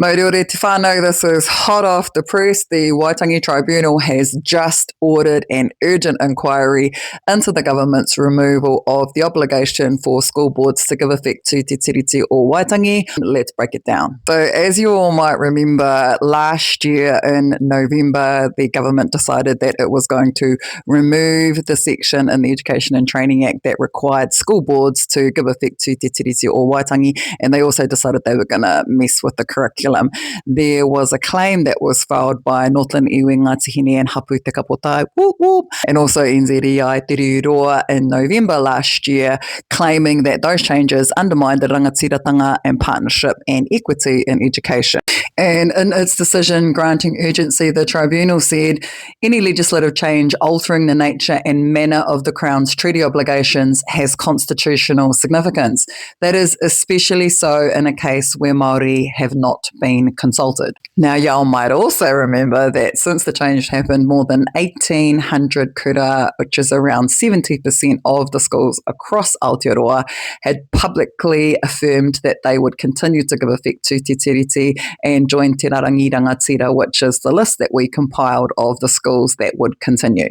Mōreore te whānau, this is hot off the press. The Waitangi Tribunal has just ordered an urgent inquiry into the government's removal of the obligation for school boards to give effect to Te Tiriti o Waitangi. Let's break it down. So as you all might remember, last year in November, the government decided that it was going to remove the section in the Education and Training Act that required school boards to give effect to Te Tiriti o Waitangi, and they also decided they were going to mess with the curriculum. There was a claim that was filed by Northern Iwi Ngāti and Hapu Te Kapotai, whoop, whoop, and also NZEI Te Rūroa in November last year, claiming that those changes undermined the rangatiratanga and partnership and equity in education. And in its decision granting urgency, the tribunal said any legislative change altering the nature and manner of the Crown's treaty obligations has constitutional significance. That is especially so in a case where Māori have not been consulted. Now, y'all might also remember that since the change happened, more than 1,800 kura, which is around 70% of the schools across Aotearoa, had publicly affirmed that they would continue to give effect to Te Tiriti and join Te Rārangi Rangatira, which is the list that we compiled of the schools that would continue.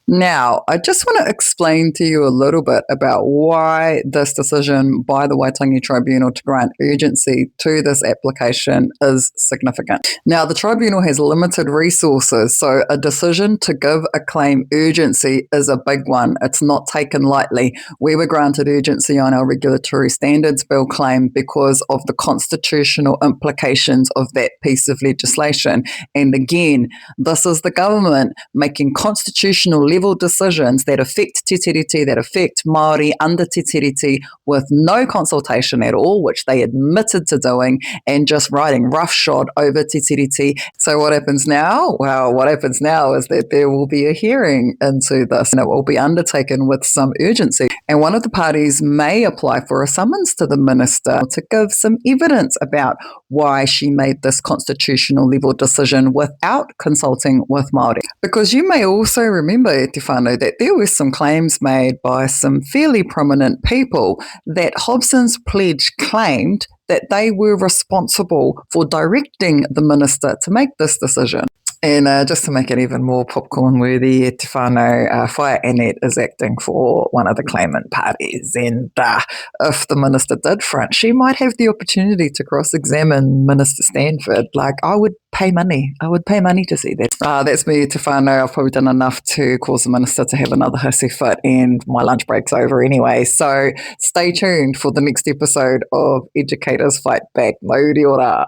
Now, I just want to explain to you a little bit about why this decision by the Waitangi Tribunal to grant urgency to this application is significant. Now, the Tribunal has limited resources, so a decision to give a claim urgency is a big one. It's not taken lightly. We were granted urgency on our Regulatory Standards Bill claim because of the constitutional implications of that piece of legislation. And again, this is the government making constitutional level decisions that affect Te Tiriti, that affect Māori under Te Tiriti with no consultation at all, which they admitted to doing, and just riding roughshod over Te Tiriti. So what happens now? Well, what happens now is that there will be a hearing into this, and it will be undertaken with some urgency. And one of the parties may apply for a summons to the minister to give some evidence about why she made this constitutional level decision without consulting with Māori. Because you may also remember, Te Whānau, that there were some claims made by some fairly prominent people that Hobson's pledge claimed that they were responsible for directing the minister to make this decision. And just to make it even more popcorn worthy, Te Whānau, Whaia Annette is acting for one of the claimant parties. And if the minister did front, she might have the opportunity to cross-examine Minister Stanford. Like, I would pay money. I would pay money to see that. That's me, Te Whānau. I've probably done enough to cause the minister to have another hissy fit, and my lunch break's over anyway. So stay tuned for the next episode of Educators Fight Back. Mauri ora.